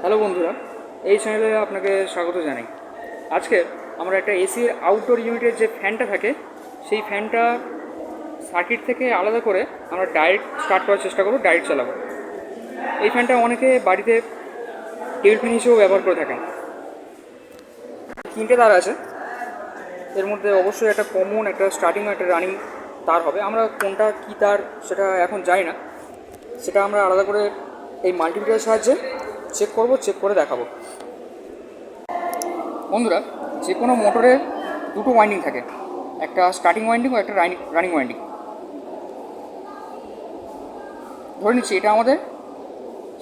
Hello বন্ধুরা, এই চ্যানেলে আপনাকে স্বাগত জানাই। আজকে আমরা একটা এসির আউটডোর ইউনিটের যে ফ্যানটা থাকে সেই ফ্যানটা সার্কিট থেকে আলাদা করে আমরা ডাইরেক্ট স্টার্ট করার চেষ্টা করব, ডাইরেক্ট চালাবো। এই ফ্যানটা অনেকে বাড়িতে টেবিল ফ্যান হিসেবেও ব্যবহার করে থাকেন। 3টে তার আছে, এর মধ্যে অবশ্যই একটা কমন, একটা স্টার্টিং, একটা রানিং তার হবে। আমরা কোনটা কী তার সেটা এখন জানি না, সেটা আমরা আলাদা করে এই মাল্টিমিটারের সাহায্যে চেক করব, চেক করে দেখাবো। বন্ধুরা, যে কোনো মোটরে দুটো ওয়াইন্ডিং থাকে, একটা স্টার্টিং ওয়াইন্ডিং ও একটা রানিং ওয়াইন্ডিং। ধরে নিচ্ছি এটা আমাদের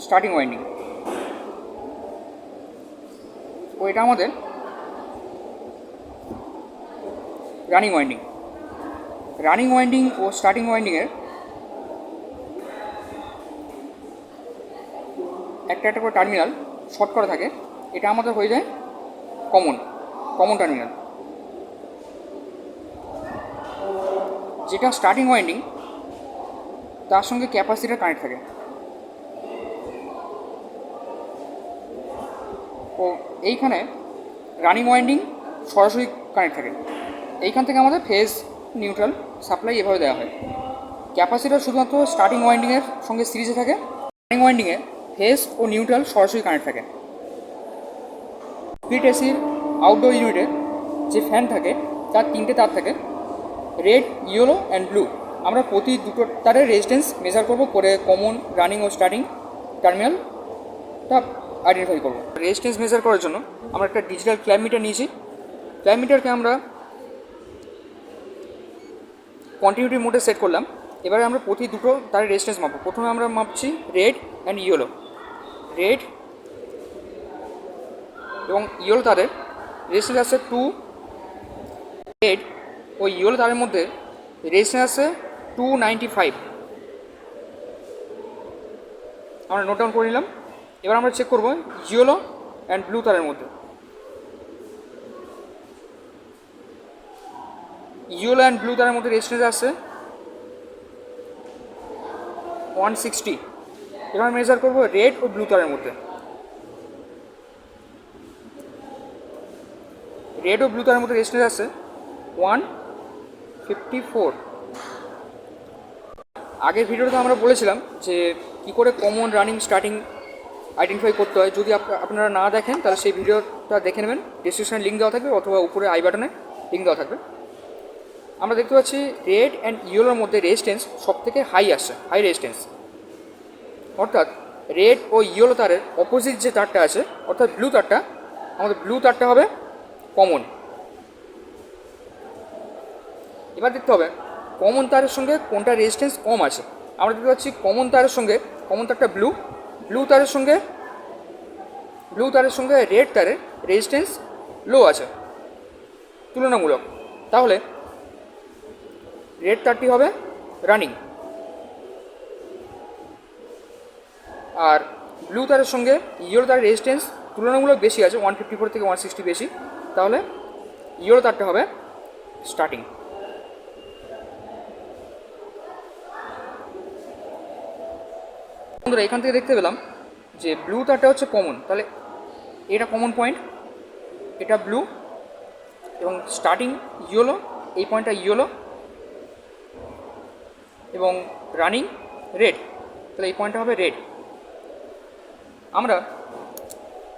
স্টার্টিং ওয়াইন্ডিং ও এটা আমাদের রানিং ওয়াইন্ডিং। রানিং ওয়াইন্ডিং ও স্টার্টিং ওয়াইন্ডিংয়ের একটা একটা করে টার্মিনাল শর্ট করা থাকে, এটা আমাদের হয়ে যায় কমন টার্মিনাল। যেটা স্টার্টিং ওয়াইন্ডিং তার সঙ্গে ক্যাপাসিটর কানেক্ট থাকে, ও এইখানে রানিং ওয়াইন্ডিং সরাসরি কানেক্ট থাকে। এইখান থেকে আমাদের ফেজ, নিউট্রাল, সাপ্লাই এভাবে দেওয়া হয়। ক্যাপাসিটর শুধুমাত্র স্টার্টিং ওয়াইন্ডিংয়ের সঙ্গে সিরিজে থাকে, রানিং ওয়াইন্ডিংয়ে ফেজ ও নিউট্রাল সরাসরি কানেক্ট থাকে। স্প্লিট এসির আউটডোর ইউনিটে যে ফ্যান থাকে তার 3টে তার থাকে, রেড, ইয়েলো অ্যান্ড ব্লু। আমরা প্রতি দুটো তারের রেজিস্ট্যান্স মেজার করব, করে কমন, রানিং ও স্টার্টিং টার্মিনালটা আইডেন্টিফাই করব। রেজিস্ট্যান্স মেজার করার জন্য আমরা একটা ডিজিটাল ক্ল্যাম্প মিটার নিয়েছি। ক্ল্যাম্প মিটারকে আমরা কন্টিনিউটি মোডে সেট করলাম। এবারে আমরা প্রতি দুটো তারের রেজিস্ট্যান্স মাপবো। প্রথমে আমরা মাপছি রেড অ্যান্ড ইয়েলো। রেড এবং ইয়েলো তারের রেজিস্ট্যান্স আছে 2। রেড ও ইয়েলো তারের মধ্যে রেজিস্ট্যান্স আছে 295। আমরা নোট ডাউন করে নিলাম। এবার আমরা চেক করব ইয়েলো অ্যান্ড ব্লু তারের মধ্যে। ইয়েলো অ্যান্ড ব্লু তারের মধ্যে রেজিস্ট্যান্স আছে 160। এবার মেজার করব রেড ও ব্লু তারের মধ্যে। রেড ও ব্লু তারের মধ্যে রেজিস্ট্যান্স আছে 154। আগের ভিডিওতে আমরা বলেছিলাম যে কী করে কমন, রানিং, স্টার্টিং আইডেন্টিফাই করতে হয়। যদি আপনারা না দেখেন তাহলে সেই ভিডিওটা দেখে নেবেন, ডিসক্রিপশনে লিঙ্ক দেওয়া থাকবে অথবা উপরে আই বাটনে লিঙ্ক দেওয়া থাকবে। আমরা দেখতে পাচ্ছি রেড অ্যান্ড ইয়েলোর মধ্যে রেজিস্ট্যান্স সব থেকে হাই আসছে, হাই রেজিস্ট্যান্স। অর্থাৎ রেড ও ইয়েলো তারের অপোজিট যে তারটা আছে, অর্থাৎ ব্লু তারটা, আমাদের ব্লু তারটা হবে কমন। এবার দেখতে হবে কমন তারের সঙ্গে কোনটা রেজিস্ট্যান্স কম আছে। আমরা দেখতে পাচ্ছি কমন তারের সঙ্গে, কমন তারটা ব্লু, ব্লু তারের সঙ্গে রেড তারের রেজিস্ট্যান্স লো আছে তুলনামূলক। তাহলে রেড তারটি হবে রানিং, আর ব্লু তারের সঙ্গে ইয়েলো তারের রেজিস্ট্যান্স তুলনামূলক বেশি আছে, 154 থেকে 160 বেশি। তাহলে ইয়েলো তারটা হবে স্টার্টিং। বন্ধুরা, এখান থেকে দেখতে পেলাম যে ব্লু তারটা হচ্ছে কমন, তাহলে এটা কমন পয়েন্ট, এটা ব্লু, এবং স্টার্টিং ইয়েলো, এই পয়েন্টটা ইয়েলো, এবং রানিং রেড, তাহলে এই পয়েন্টটা হবে রেড। আমরা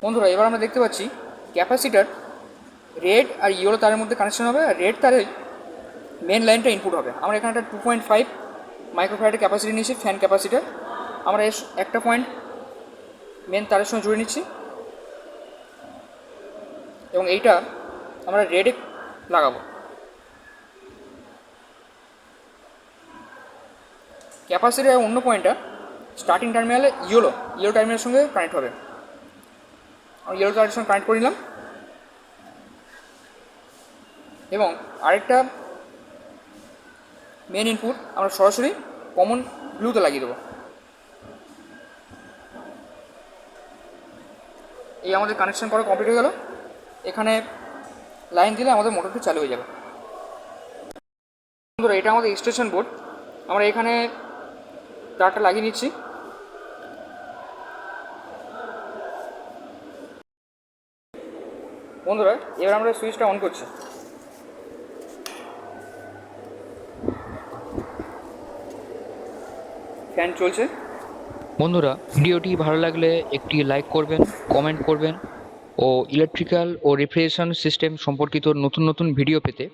বন্ধুরা এবার আমরা দেখতে পাচ্ছি ক্যাপাসিটার রেড আর ইয়েলো তারের মধ্যে কানেকশন হবে, আর রেড তারের মেন লাইনটা ইনপুট হবে। আমরা এখানে একটা 2.5 মাইক্রোফ্যারাডের ক্যাপাসিটি নিয়েছি, ফ্যান ক্যাপাসিটার। আমরা এর একটা পয়েন্ট মেন তারের সঙ্গে জুড়ে নিচ্ছি এবং এইটা আমরা রেডে লাগাবো। ক্যাপাসিটারের অন্য পয়েন্টটা স্টার্টিং টার্মিনালে ইয়েলো টার্মিনালের সঙ্গে কানেক্ট হবে। আমরা ইয়েলো তারের সঙ্গে কানেক্ট করে নিলাম এবং আরেকটা মেন ইনপুট আমরা সরাসরি কমন ব্লুতে লাগিয়ে দেবো। এই আমাদের কানেকশন করা কমপ্লিট হয়ে গেল। এখানে লাইন দিলে আমাদের মোটরটি চালু হয়ে যাবে। বন্ধুরা, এটা আমাদের এক্সটেনশন বোর্ড। আমরা এখানে তারটা লাগিয়ে নিচ্ছি। বন্ধুরা এবার আমরা সুইচটা অন করছি। ফ্যান চলছে। বন্ধুরা, ভিডিওটি ভালো লাগলে একটি লাইক করবেন, কমেন্ট করবেন ও ইলেকট্রিক্যাল ও রেফ্রিজারেশন সিস্টেম সম্পর্কিত নতুন নতুন ভিডিও পেতে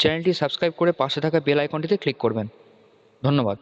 চ্যানেলটি সাবস্ক্রাইব করে পাশে থাকা বেল আইকনটিতে ক্লিক করবেন। ধন্যবাদ।